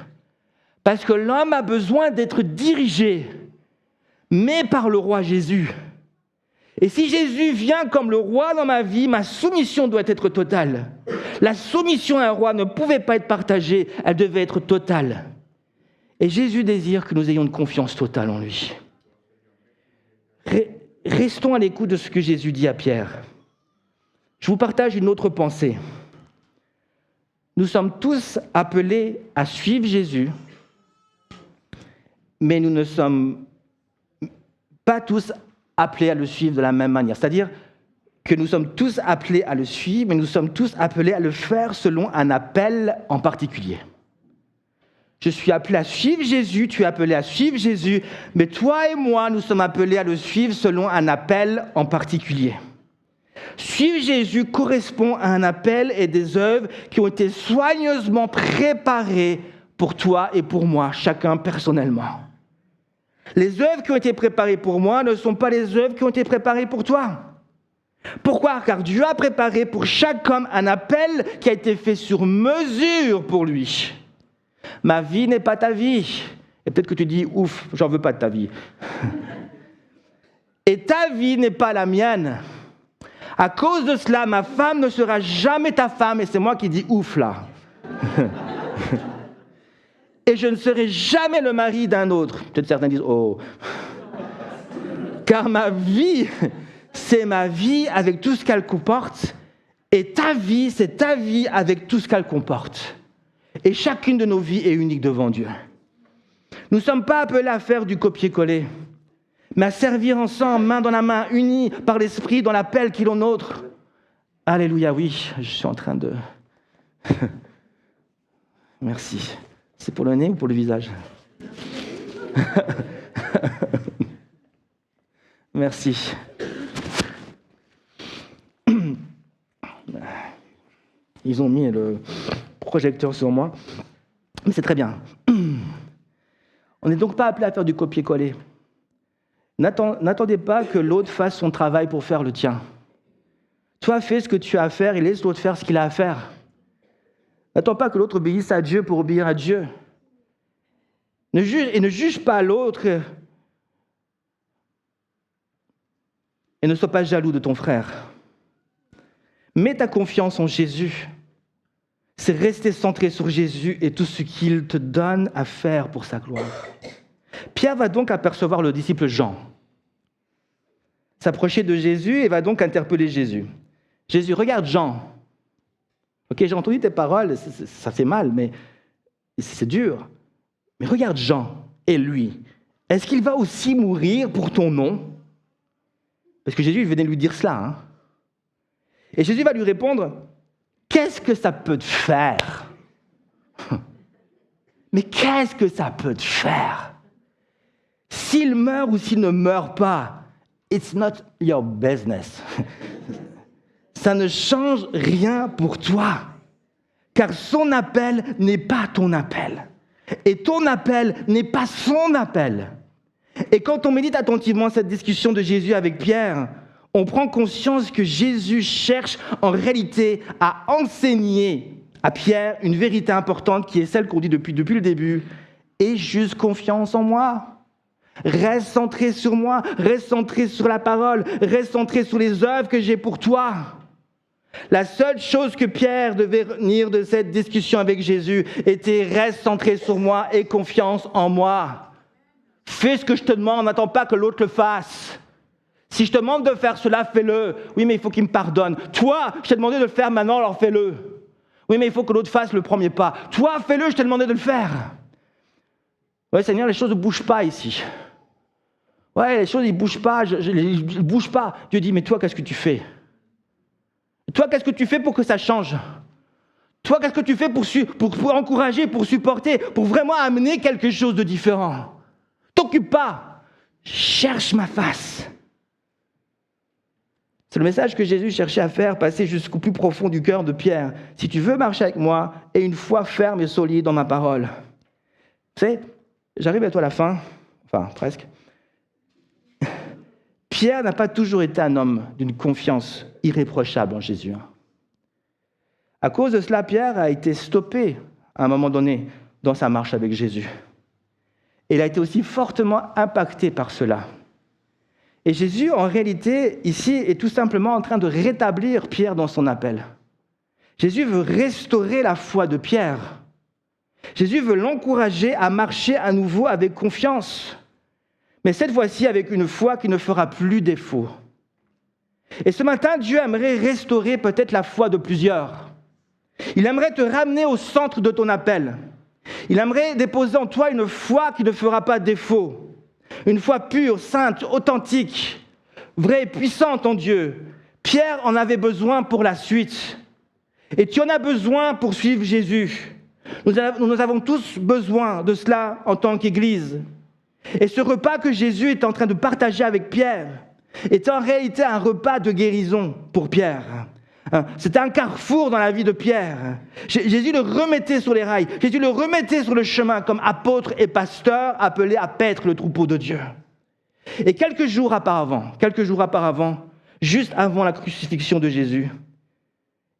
Parce que l'homme a besoin d'être dirigé, mais par le roi Jésus. Et si Jésus vient comme le roi dans ma vie, ma soumission doit être totale. La soumission à un roi ne pouvait pas être partagée, elle devait être totale. Et Jésus désire que nous ayons une confiance totale en lui. Restons à l'écoute de ce que Jésus dit à Pierre. Je vous partage une autre pensée. Nous sommes tous appelés à suivre Jésus, mais nous ne sommes pas tous appelés à le suivre de la même manière. C'est-à-dire que nous sommes tous appelés à le suivre, mais nous sommes tous appelés à le faire selon un appel en particulier. Je suis appelé à suivre Jésus, tu es appelé à suivre Jésus, mais toi et moi, nous sommes appelés à le suivre selon un appel en particulier. Suivre Jésus correspond à un appel et des œuvres qui ont été soigneusement préparées pour toi et pour moi, chacun personnellement. Les œuvres qui ont été préparées pour moi ne sont pas les œuvres qui ont été préparées pour toi. Pourquoi? Car Dieu a préparé pour chaque homme un appel qui a été fait sur mesure pour lui. Ma vie n'est pas ta vie. Et peut-être que tu dis, ouf, j'en veux pas de ta vie. Et ta vie n'est pas la mienne. À cause de cela, ma femme ne sera jamais ta femme. Et c'est moi qui dis ouf là. Et je ne serai jamais le mari d'un autre. Peut-être certains disent, oh. Car ma vie, c'est ma vie avec tout ce qu'elle comporte. Et ta vie, c'est ta vie avec tout ce qu'elle comporte. Et chacune de nos vies est unique devant Dieu. Nous ne sommes pas appelés à faire du copier-coller, mais à servir ensemble, main dans la main, unis par l'Esprit dans l'appel qui est le nôtre. Alléluia, oui, je suis en train de... Merci. C'est pour le nez ou pour le visage? Merci. Ils ont mis le projecteur sur moi, mais c'est très bien. On n'est donc pas appelé à faire du copier-coller. N'attendez pas que l'autre fasse son travail pour faire le tien. Toi, fais ce que tu as à faire et laisse l'autre faire ce qu'il a à faire. N'attends pas que l'autre obéisse à Dieu pour obéir à Dieu. Ne juge pas l'autre et ne sois pas jaloux de ton frère. Mets ta confiance en Jésus. C'est rester centré sur Jésus et tout ce qu'il te donne à faire pour sa gloire. Pierre va donc apercevoir le disciple Jean, s'approcher de Jésus et va donc interpeller Jésus. Jésus, regarde Jean. Ok, j'ai entendu tes paroles, ça fait mal, mais c'est dur. Mais regarde Jean et lui. Est-ce qu'il va aussi mourir pour ton nom? Parce que Jésus venait lui dire cela. Et Jésus va lui répondre, qu'est-ce que ça peut te faire? Mais qu'est-ce que ça peut te faire? S'il meurt ou s'il ne meurt pas, it's not your business. Ça ne change rien pour toi, car son appel n'est pas ton appel. Et ton appel n'est pas son appel. Et quand on médite attentivement cette discussion de Jésus avec Pierre, on prend conscience que Jésus cherche en réalité à enseigner à Pierre une vérité importante qui est celle qu'on dit depuis le début. Aie juste confiance en moi. Reste centré sur moi, reste centré sur la parole, reste centré sur les œuvres que j'ai pour toi. La seule chose que Pierre devait retenir de cette discussion avec Jésus était « Reste centré sur moi et confiance en moi. Fais ce que je te demande, n'attends pas que l'autre le fasse. Si je te demande de faire cela, fais-le. Oui, mais il faut qu'il me pardonne. Toi, je t'ai demandé de le faire maintenant, alors fais-le. Oui, mais il faut que l'autre fasse le premier pas. Toi, fais-le, je t'ai demandé de le faire. Oui, Seigneur, les choses ne bougent pas ici. Ouais, les choses, ils ne bougent pas, ils ne bougent pas. Dieu dit, mais toi, qu'est-ce que tu fais? Toi, qu'est-ce que tu fais pour que ça change? Toi, qu'est-ce que tu fais pour encourager, pour supporter, pour vraiment amener quelque chose de différent? T'occupe pas. Cherche ma face. C'est le message que Jésus cherchait à faire passer jusqu'au plus profond du cœur de Pierre. Si tu veux marcher avec moi, aie une foi ferme et solide dans ma parole. Tu sais, j'arrive à toi à la fin, enfin presque. Pierre n'a pas toujours été un homme d'une confiance irréprochable en Jésus. À cause de cela, Pierre a été stoppé à un moment donné dans sa marche avec Jésus. Et il a été aussi fortement impacté par cela. Et Jésus, en réalité, ici, est tout simplement en train de rétablir Pierre dans son appel. Jésus veut restaurer la foi de Pierre. Jésus veut l'encourager à marcher à nouveau avec confiance. Mais cette fois-ci avec une foi qui ne fera plus défaut. Et ce matin, Dieu aimerait restaurer peut-être la foi de plusieurs. Il aimerait te ramener au centre de ton appel. Il aimerait déposer en toi une foi qui ne fera pas défaut. Une foi pure, sainte, authentique, vraie et puissante en Dieu. Pierre en avait besoin pour la suite. Et tu en as besoin pour suivre Jésus. Nous avons tous besoin de cela en tant qu'Église. Et ce repas que Jésus est en train de partager avec Pierre est en réalité un repas de guérison pour Pierre. C'était un carrefour dans la vie de Pierre. Jésus le remettait sur les rails. Jésus le remettait sur le chemin comme apôtre et pasteur appelé à paître le troupeau de Dieu. Et quelques jours auparavant, juste avant la crucifixion de Jésus,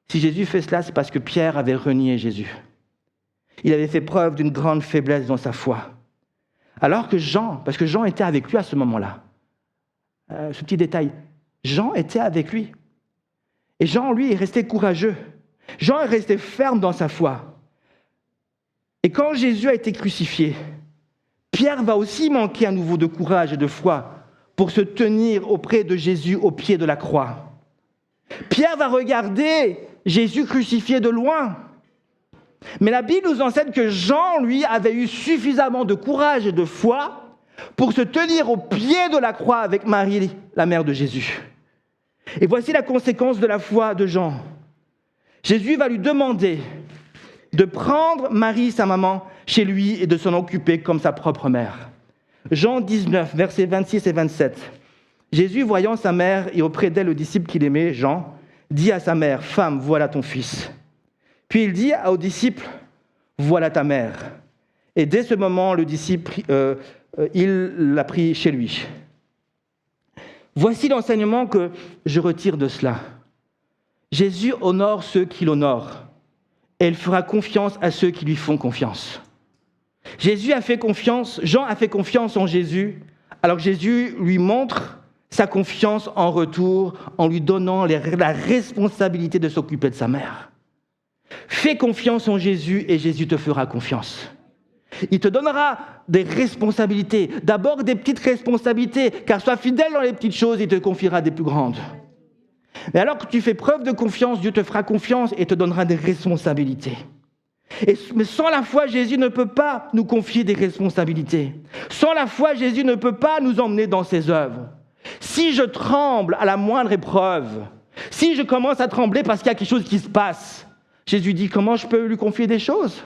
si Jésus fait cela, c'est parce que Pierre avait renié Jésus. Il avait fait preuve d'une grande faiblesse dans sa foi. Alors que Jean, parce que Jean était avec lui à ce moment-là, ce petit détail, Jean était avec lui. Et Jean, lui, est resté courageux. Jean est resté ferme dans sa foi. Et quand Jésus a été crucifié, Pierre va aussi manquer à nouveau de courage et de foi pour se tenir auprès de Jésus au pied de la croix. Pierre va regarder Jésus crucifié de loin. Mais la Bible nous enseigne que Jean, lui, avait eu suffisamment de courage et de foi pour se tenir au pied de la croix avec Marie, la mère de Jésus. Et voici la conséquence de la foi de Jean. Jésus va lui demander de prendre Marie, sa maman, chez lui et de s'en occuper comme sa propre mère. Jean 19, versets 26 et 27. Jésus, voyant sa mère et auprès d'elle le disciple qu'il aimait, Jean, dit à sa mère, « Femme, voilà ton fils. » Puis il dit aux disciples, « Voilà ta mère. » Et dès ce moment, le disciple, il l'a pris chez lui. Voici l'enseignement que je retire de cela. Jésus honore ceux qui l'honorent, et il fera confiance à ceux qui lui font confiance. Jean a fait confiance en Jésus, alors Jésus lui montre sa confiance en retour en lui donnant la responsabilité de s'occuper de sa mère. Fais confiance en Jésus et Jésus te fera confiance. Il te donnera des responsabilités, d'abord des petites responsabilités, car sois fidèle dans les petites choses, il te confiera des plus grandes. Mais alors que tu fais preuve de confiance, Dieu te fera confiance et te donnera des responsabilités. Mais sans la foi, Jésus ne peut pas nous confier des responsabilités. Sans la foi, Jésus ne peut pas nous emmener dans ses œuvres. Si je tremble à la moindre épreuve, Si je commence à trembler parce qu'il y a quelque chose qui se passe, Jésus dit, comment je peux lui confier des choses ?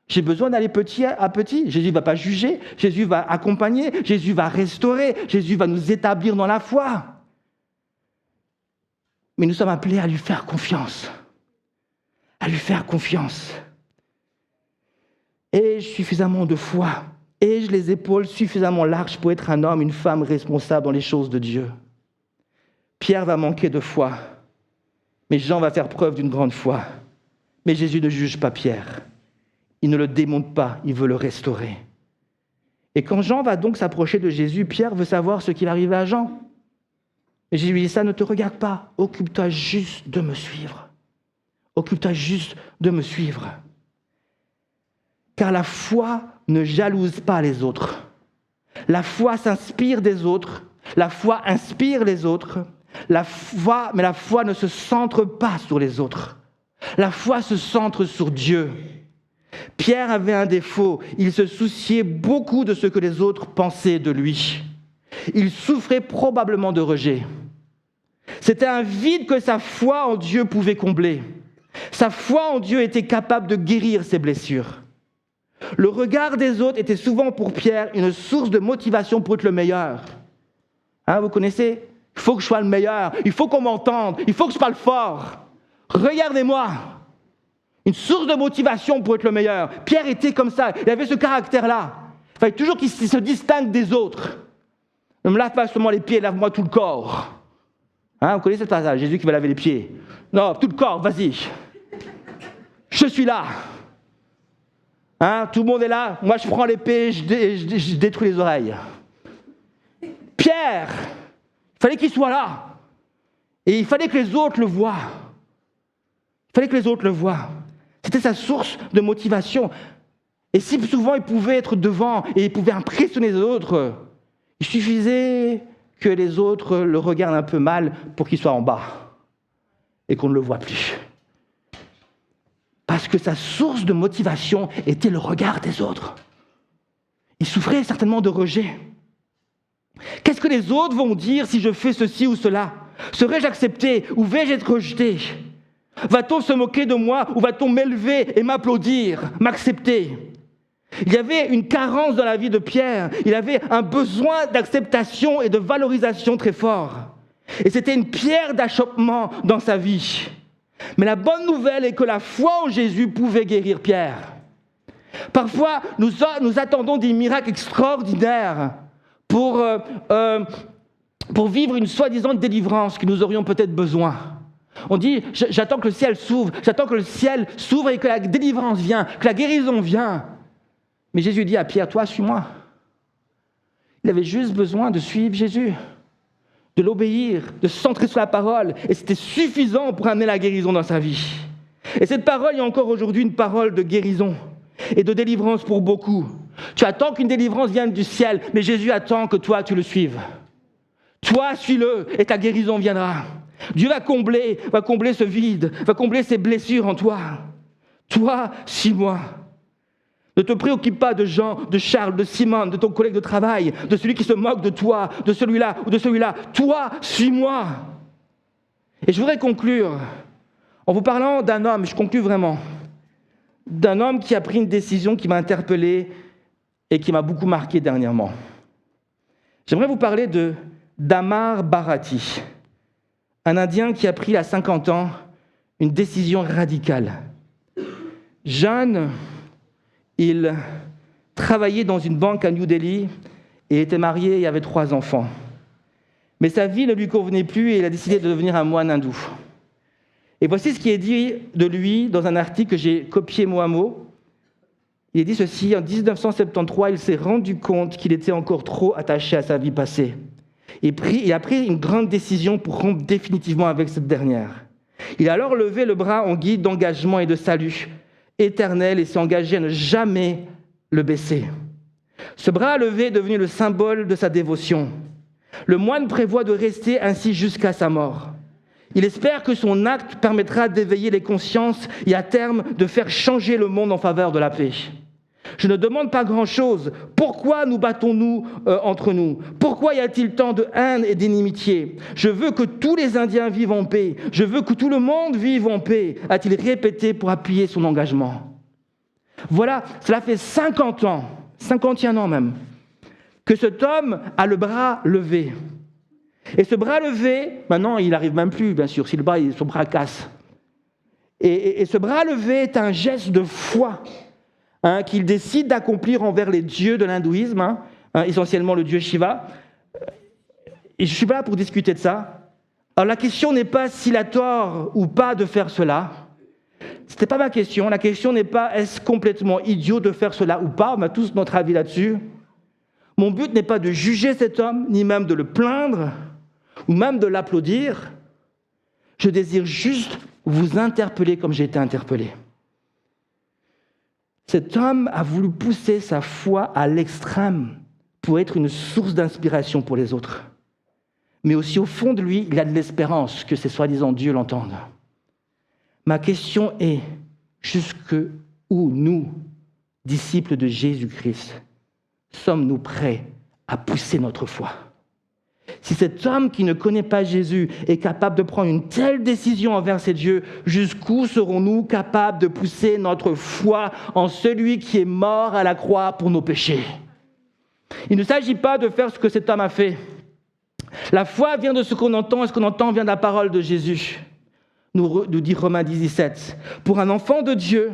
J'ai besoin d'aller petit à petit. Jésus ne va pas juger, Jésus va accompagner, Jésus va restaurer, Jésus va nous établir dans la foi. Mais nous sommes appelés à lui faire confiance. À lui faire confiance. Ai-je suffisamment de foi? Ai-je les épaules suffisamment larges pour être un homme, une femme responsable dans les choses de Dieu? Pierre va manquer de foi, mais Jean va faire preuve d'une grande foi. Mais Jésus ne juge pas Pierre. Il ne le démonte pas, il veut le restaurer. Et quand Jean va donc s'approcher de Jésus, Pierre veut savoir ce qui va arriver à Jean. Et Jésus lui dit, ça ne te regarde pas, occupe-toi juste de me suivre. Occupe-toi juste de me suivre. Car la foi ne jalouse pas les autres. La foi s'inspire des autres. La foi inspire les autres. Mais la foi ne se centre pas sur les autres. La foi se centre sur Dieu. Pierre avait un défaut. Il se souciait beaucoup de ce que les autres pensaient de lui. Il souffrait probablement de rejet. C'était un vide que sa foi en Dieu pouvait combler. Sa foi en Dieu était capable de guérir ses blessures. Le regard des autres était souvent pour Pierre une source de motivation pour être le meilleur. Vous connaissez ? Il faut que je sois le meilleur, il faut qu'on m'entende, il faut que je parle fort. Regardez-moi. Une source de motivation pour être le meilleur. Pierre était comme ça, il avait ce caractère-là. Il fallait toujours qu'il se distingue des autres. Ne me lave pas seulement les pieds, lave-moi tout le corps. Vous connaissez ce passage, Jésus qui va laver les pieds. Non, tout le corps, vas-y. Je suis là. Tout le monde est là, moi je prends l'épée, je détruis les oreilles. Pierre, il fallait qu'il soit là. Et il fallait que les autres le voient. Il fallait que les autres le voient. C'était sa source de motivation. Et si souvent il pouvait être devant et il pouvait impressionner les autres, il suffisait que les autres le regardent un peu mal pour qu'il soit en bas et qu'on ne le voit plus. Parce que sa source de motivation était le regard des autres. Il souffrait certainement de rejet. Qu'est-ce que les autres vont dire si je fais ceci ou cela ? Serais-je accepté ou vais-je être rejeté ? Va-t-on se moquer de moi ou va-t-on m'élever et m'applaudir, m'accepter ? Il y avait une carence dans la vie de Pierre. Il avait un besoin d'acceptation et de valorisation très fort. Et c'était une pierre d'achoppement dans sa vie. Mais la bonne nouvelle est que la foi en Jésus pouvait guérir Pierre. Parfois, nous attendons des miracles extraordinaires pour vivre une soi-disant délivrance que nous aurions peut-être besoin. On dit, j'attends que le ciel s'ouvre et que la délivrance vienne, que la guérison vienne. Mais Jésus dit à Pierre, toi, suis-moi. Il avait juste besoin de suivre Jésus, de l'obéir, de se centrer sur la parole. Et c'était suffisant pour amener la guérison dans sa vie. Et cette parole est encore aujourd'hui une parole de guérison et de délivrance pour beaucoup. Tu attends qu'une délivrance vienne du ciel, mais Jésus attend que toi, tu le suives. Toi, suis-le et ta guérison viendra. Dieu va combler ce vide, va combler ces blessures en toi. Toi, suis-moi. Ne te préoccupe pas de Jean, de Charles, de Simone, de ton collègue de travail, de celui qui se moque de toi, de celui-là ou de celui-là. Toi, suis-moi. Et je voudrais conclure en vous parlant d'un homme, je conclue vraiment, d'un homme qui a pris une décision qui m'a interpellé et qui m'a beaucoup marqué dernièrement. J'aimerais vous parler d'Amar Bharati, un Indien qui a pris à 50 ans une décision radicale. Jeune, il travaillait dans une banque à New Delhi et était marié et avait 3 enfants. Mais sa vie ne lui convenait plus et il a décidé de devenir un moine hindou. Et voici ce qui est dit de lui dans un article que j'ai copié mot à mot. Il est dit ceci, en 1973, il s'est rendu compte qu'il était encore trop attaché à sa vie passée. Il a pris une grande décision pour rompre définitivement avec cette dernière. Il a alors levé le bras en guide d'engagement et de salut éternel et s'est engagé à ne jamais le baisser. Ce bras levé est devenu le symbole de sa dévotion. Le moine prévoit de rester ainsi jusqu'à sa mort. Il espère que son acte permettra d'éveiller les consciences et à terme de faire changer le monde en faveur de la paix. Je ne demande pas grand-chose. Pourquoi nous battons-nous entre nous? Pourquoi y a-t-il tant de haine et d'inimitié? Je veux que tous les Indiens vivent en paix. Je veux que tout le monde vive en paix, a-t-il répété pour appuyer son engagement. Voilà, cela fait 50 ans, 51 ans même, que cet homme a le bras levé. Et ce bras levé, maintenant il n'arrive même plus, bien sûr, si son bras casse. Et ce bras levé est un geste de foi qu'il décide d'accomplir envers les dieux de l'hindouisme, essentiellement le dieu Shiva. Et je ne suis pas là pour discuter de ça. Alors la question n'est pas s'il a tort ou pas de faire cela. Ce n'était pas ma question. La question n'est pas est-ce complètement idiot de faire cela ou pas. On a tous notre avis là-dessus. Mon but n'est pas de juger cet homme, ni même de le plaindre, ou même de l'applaudir. Je désire juste vous interpeller comme j'ai été interpellé. Cet homme a voulu pousser sa foi à l'extrême pour être une source d'inspiration pour les autres. Mais aussi au fond de lui, il a de l'espérance que ces soi-disant dieux l'entendent. Ma question est, jusqu'où nous, disciples de Jésus-Christ, sommes-nous prêts à pousser notre foi? Si cet homme qui ne connaît pas Jésus est capable de prendre une telle décision envers ces dieux, jusqu'où serons-nous capables de pousser notre foi en celui qui est mort à la croix pour nos péchés? Il ne s'agit pas de faire ce que cet homme a fait. La foi vient de ce qu'on entend, et ce qu'on entend vient de la parole de Jésus. Nous dit Romains 17. Pour un enfant de Dieu,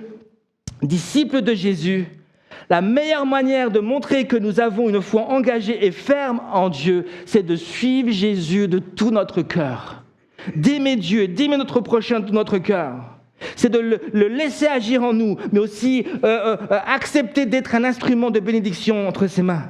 disciple de Jésus, la meilleure manière de montrer que nous avons une foi engagée et ferme en Dieu, c'est de suivre Jésus de tout notre cœur, d'aimer Dieu et d'aimer notre prochain de tout notre cœur. C'est de le laisser agir en nous, mais aussi accepter d'être un instrument de bénédiction entre ses mains.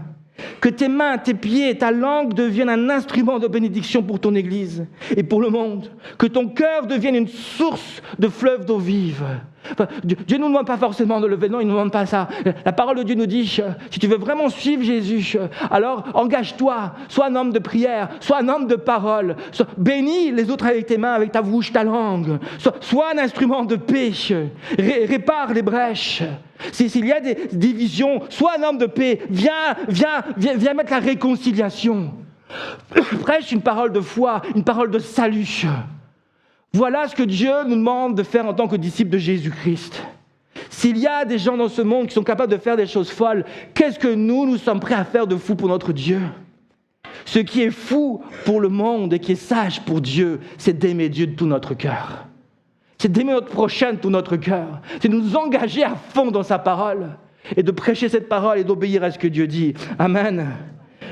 Que tes mains, tes pieds, ta langue deviennent un instrument de bénédiction pour ton Église et pour le monde. Que ton cœur devienne une source de fleuve d'eau vive. Enfin, Dieu ne nous demande pas forcément de lever, non, il ne nous demande pas ça. La parole de Dieu nous dit, si tu veux vraiment suivre Jésus, alors engage-toi, sois un homme de prière, sois un homme de parole, bénis les autres avec tes mains, avec ta bouche, ta langue, sois un instrument de paix, répare les brèches. S'il y a des divisions, sois un homme de paix, viens mettre la réconciliation. Prêche une parole de foi, une parole de salut. Voilà ce que Dieu nous demande de faire en tant que disciples de Jésus-Christ. S'il y a des gens dans ce monde qui sont capables de faire des choses folles, qu'est-ce que nous sommes prêts à faire de fou pour notre Dieu? Ce qui est fou pour le monde et qui est sage pour Dieu, c'est d'aimer Dieu de tout notre cœur. C'est d'aimer notre prochain de tout notre cœur. C'est de nous engager à fond dans sa parole et de prêcher cette parole et d'obéir à ce que Dieu dit. Amen.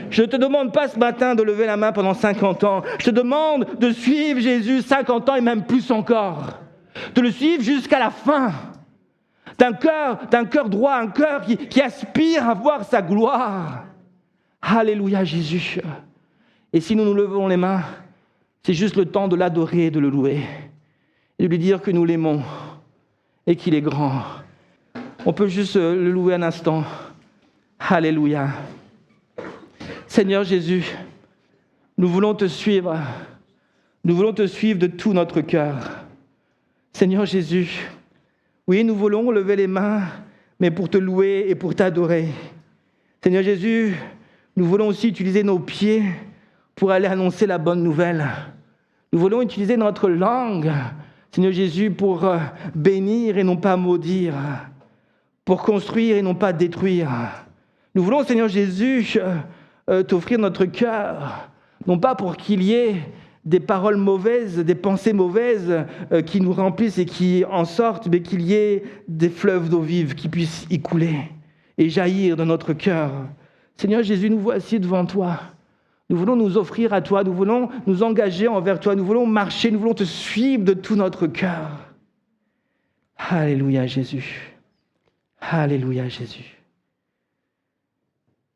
Je ne te demande pas ce matin de lever la main pendant 50 ans. Je te demande de suivre Jésus 50 ans et même plus encore. De le suivre jusqu'à la fin. D'un cœur droit, un cœur qui aspire à voir sa gloire. Alléluia Jésus. Et si nous nous levons les mains, c'est juste le temps de l'adorer et de le louer. Et de lui dire que nous l'aimons et qu'il est grand. On peut juste le louer un instant. Alléluia. Seigneur Jésus, nous voulons te suivre. Nous voulons te suivre de tout notre cœur. Seigneur Jésus, oui, nous voulons lever les mains, mais pour te louer et pour t'adorer. Seigneur Jésus, nous voulons aussi utiliser nos pieds pour aller annoncer la bonne nouvelle. Nous voulons utiliser notre langue, Seigneur Jésus, pour bénir et non pas maudire, pour construire et non pas détruire. Nous voulons, Seigneur Jésus, t'offrir notre cœur, non pas pour qu'il y ait des paroles mauvaises, des pensées mauvaises qui nous remplissent et qui en sortent, mais qu'il y ait des fleuves d'eau vive qui puissent y couler et jaillir de notre cœur. Seigneur Jésus, nous voici devant toi. Nous voulons nous offrir à toi, nous voulons nous engager envers toi, nous voulons marcher, nous voulons te suivre de tout notre cœur. Alléluia Jésus. Alléluia Jésus.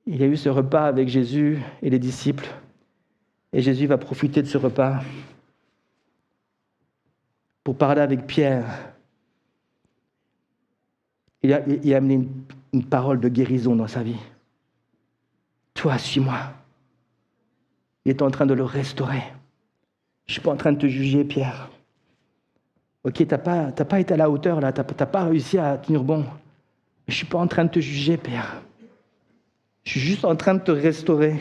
Il y a eu ce repas avec Jésus et les disciples. Et Jésus va profiter de ce repas pour parler avec Pierre. Il a amené une parole de guérison dans sa vie. Toi, suis-moi. Il est en train de le restaurer. Je ne suis pas en train de te juger, Pierre. Ok, tu n'as pas été à la hauteur, là. Tu n'as pas réussi à tenir bon. Je ne suis pas en train de te juger, Père. Je suis juste en train de te restaurer.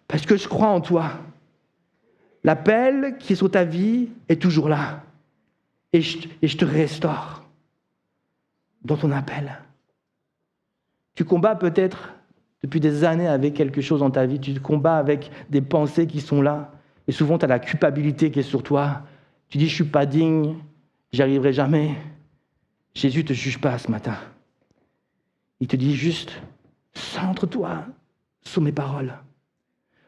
Parce que je crois en toi. L'appel qui est sur ta vie est toujours là. Et je te restaure dans ton appel. Tu combats peut-être depuis des années avec quelque chose dans ta vie. Tu combats avec des pensées qui sont là. Et souvent, tu as la culpabilité qui est sur toi. Tu dis, je ne suis pas digne, j'y arriverai jamais. Jésus ne te juge pas ce matin. Il te dit juste, centre-toi sur mes paroles.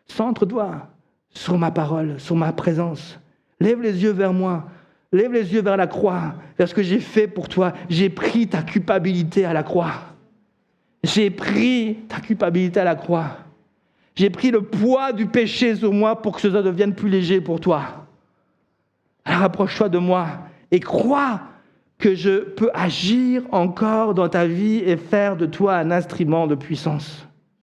Centre-toi sur ma parole, sur ma présence. Lève les yeux vers moi. Lève les yeux vers la croix, vers ce que j'ai fait pour toi. J'ai pris ta culpabilité à la croix. J'ai pris ta culpabilité à la croix. J'ai pris le poids du péché sur moi pour que cela devienne plus léger pour toi. Alors approche-toi de moi et crois que je peux agir encore dans ta vie et faire de toi un instrument de puissance.